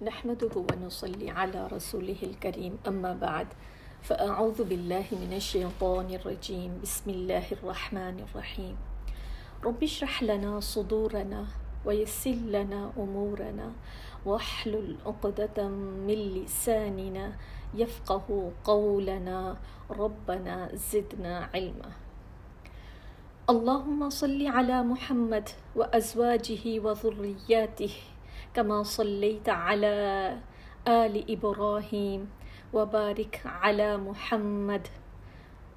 نحمده ونصلي على رسوله الكريم أما بعد فأعوذ بالله من الشيطان الرجيم بسم الله الرحمن الرحيم رب اشرح لنا صدورنا ويسر لنا أمورنا واحلل عقدة من لساننا يفقه قولنا ربنا زدنا علما اللهم صل على محمد وأزواجه وذرياته كما صليت على آل إبراهيم وبارك على محمد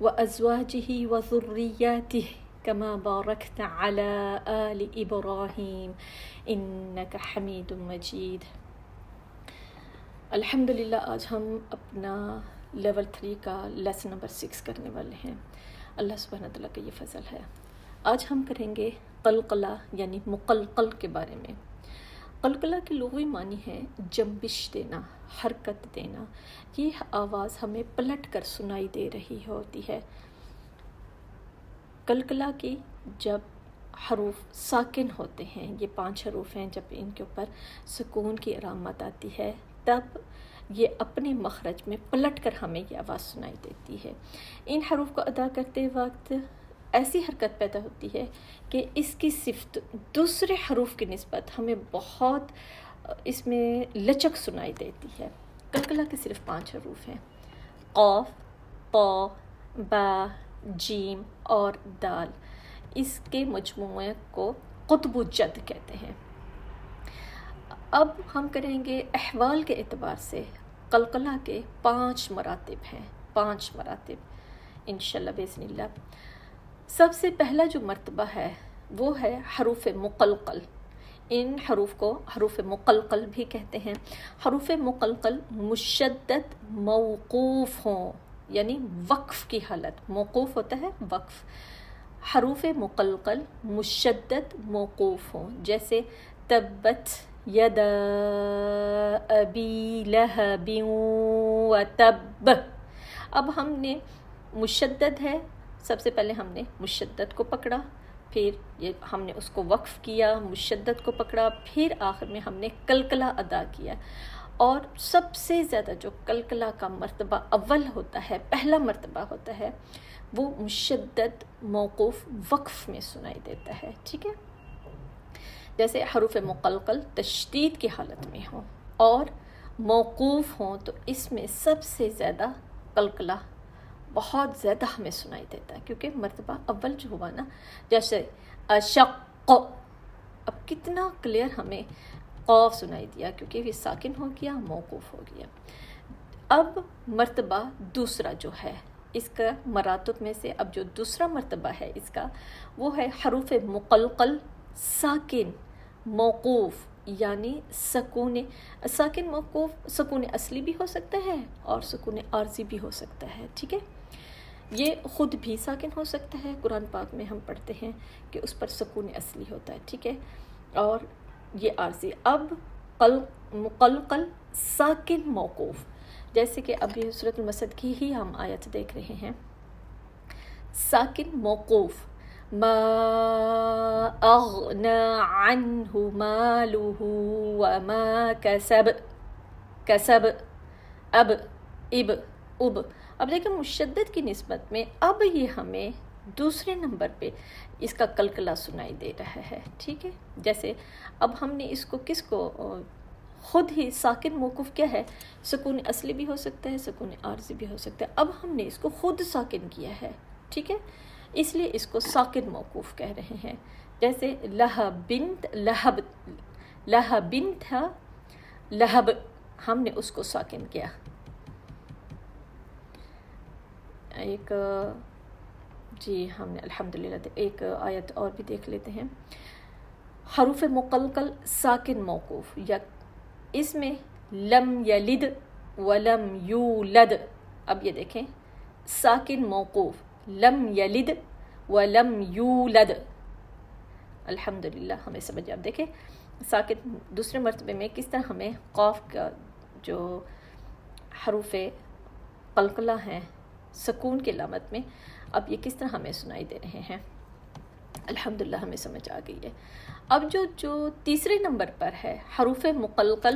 وأزواجه وذرياته كما باركت على آل إبراهيم إنك حميد مجيد۔ الحمدللہ آج ہم اپنا لیول 3 کا لیسن نمبر 6 کرنے والے ہیں۔ اللہ سبحانہ تعالیٰ کا یہ فضل ہے۔ آج ہم کریں گے قلقلہ یعنی مقلقل کے بارے میں۔ قلقلہ کی لغوی معنی ہے جنبش دینا، حرکت دینا۔ یہ آواز ہمیں پلٹ کر سنائی دے رہی ہوتی ہے۔ قلقلہ کی جب حروف ساکن ہوتے ہیں، یہ 5 حروف ہیں، جب ان کے اوپر سکون کی علامت آتی ہے تب یہ اپنے مخرج میں پلٹ کر ہمیں یہ آواز سنائی دیتی ہے۔ ان حروف کو ادا کرتے وقت ایسی حرکت پیدا ہوتی ہے کہ اس کی صفت دوسرے حروف کی نسبت ہمیں بہت اس میں لچک سنائی دیتی ہے۔ قلقلہ کے صرف 5 حروف ہیں، قاف، طا، با، جیم اور دال۔ اس کے مجموعے کو قطب الجد کہتے ہیں۔ اب ہم کریں گے احوال کے اعتبار سے قلقلہ کے 5 مراتب ہیں، 5 مراتب انشاءاللہ باذن اللہ۔ سب سے پہلا جو مرتبہ ہے وہ ہے حروف مقلقل۔ ان حروف کو حروف مقلقل بھی کہتے ہیں۔ حروف مقلقل مشدد موقوف ہوں، یعنی وقف کی حالت، موقوف ہوتا ہے وقف۔ حروف مقلقل مشدد موقوف ہوں، جیسے تبت یدا ابی لہب وتب۔ اب ہم نے مشدد ہے، سب سے پہلے ہم نے مشدد کو پکڑا، پھر یہ ہم نے اس کو وقف کیا، مشدد کو پکڑا، پھر آخر میں ہم نے قلقلہ ادا کیا۔ اور سب سے زیادہ جو قلقلہ کا مرتبہ اول ہوتا ہے، پہلا مرتبہ ہوتا ہے، وہ مشدد موقوف وقف میں سنائی دیتا ہے، ٹھیک ہے؟ جیسے حروف مقلقل تشدید کی حالت میں ہوں اور موقوف ہوں تو اس میں سب سے زیادہ قلقلہ بہت زیادہ ہمیں سنائی دیتا ہے، کیونکہ مرتبہ اول جو ہوا نا، جیسے اشق، اب کتنا کلیئر ہمیں قاف سنائی دیا کیونکہ یہ ساکن ہو گیا، موقوف ہو گیا۔ اب مرتبہ دوسرا جو ہے اس کا مراتب میں سے، اب جو دوسرا مرتبہ ہے اس کا وہ ہے حروف مقلقل ساکن موقوف، یعنی ساکن موقوف سکون اصلی بھی ہو سکتا ہے اور سکون عارضی بھی ہو سکتا ہے، ٹھیک ہے؟ یہ خود بھی ساکن ہو سکتا ہے، قرآن پاک میں ہم پڑھتے ہیں کہ اس پر سکون اصلی ہوتا ہے، ٹھیک ہے؟ اور یہ عارضی۔ اب مقلقل ساکن موقوف، جیسے کہ ابھی سورۃ المسد کی ہی ہم آیت دیکھ رہے ہیں۔ ساکن موقوف، ما اغنى عنه ماله وما کسب اب اب۔ اب دیکھیں مشدد کی نسبت میں اب یہ ہمیں دوسرے نمبر پہ اس کا قلقلہ سنائی دے رہا ہے، ٹھیک ہے؟ جیسے اب ہم نے اس کو کس کو خود ہی ساکن موقوف کیا ہے، سکون اصلی بھی ہو سکتا ہے، سکون عارضی بھی ہو سکتا ہے، اب ہم نے اس کو خود ساکن کیا ہے، ٹھیک ہے؟ اس لیے اس کو ساکن موقوف کہہ رہے ہیں۔ جیسے لہب تھا، لہب ہم نے اس کو ساکن کیا۔ ایک جی ہم نے الحمدللہ ایک آیت اور بھی دیکھ لیتے ہیں۔ حروف مقلقل ساکن موقوف، یا اس میں لم یلد ولم یولد۔ اب یہ دیکھیں ساکن موقوف، لم یلد ولم یولد، الحمدللہ ہمیں سمجھ۔ اب دیکھیں ساکن دوسرے مرتبے میں کس طرح ہمیں قاف کا جو حروف قلقلہ ہیں سکون کی علامت میں، اب یہ کس طرح ہمیں سنائی دے رہے ہیں، الحمدللہ ہمیں سمجھ آ گئی ہے۔ اب جو تیسرے نمبر پر ہے حروف مقلقل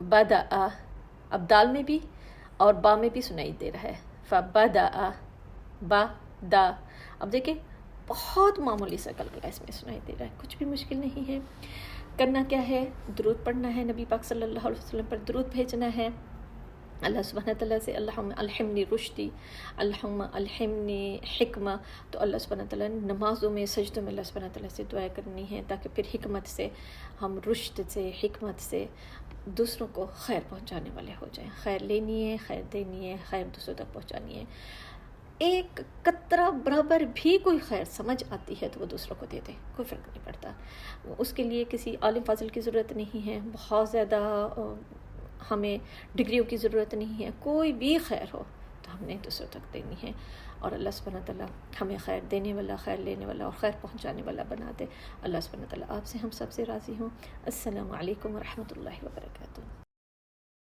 بدأ، اب دال میں بھی اور با میں بھی سنائی دے رہا ہے، فبدأ با دا. اب دیکھیں بہت معمولی سا قلقلہ اس میں سنائی دے رہا ہے، کچھ بھی مشکل نہیں ہے. کرنا کیا ہے؟ درود پڑھنا ہے، نبی پاک صلی اللہ علیہ وسلم پر درود بھیجنا ہے. اللہ سبحانہ تعالیٰ سے اللہم الہمنی رشدی، اللہم الہمنی حکمہ. تو اللہ سبحانہ تعالیٰ نے نمازوں میں سجدوں میں اللہ سبحانہ تعالیٰ سے دعا کرنی ہے تاکہ پھر حکمت سے ہم رشد سے حکمت سے دوسروں کو خیر پہنچانے والے ہو جائیں. خیر لینی ہے، خیر دینی ہے، خیر دوسروں تک پہنچانی ہے. ایک قطرہ برابر بھی کوئی خیر سمجھ آتی ہے تو وہ دوسروں کو دے دے، کوئی فرق نہیں پڑتا. اس کے لیے کسی عالم فاضل کی ضرورت نہیں ہے، بہت زیادہ ہمیں ڈگریوں کی ضرورت نہیں ہے. کوئی بھی خیر ہو تو ہم نے دوسروں تک دینی ہے. اور اللہ سبحانہ تعالیٰ ہمیں خیر دینے والا، خیر لینے والا اور خیر پہنچانے والا بنا دے. اللہ سبحانہ تعالیٰ آپ سے ہم سب سے راضی ہوں. السلام علیکم ورحمۃ اللہ وبرکاتہ.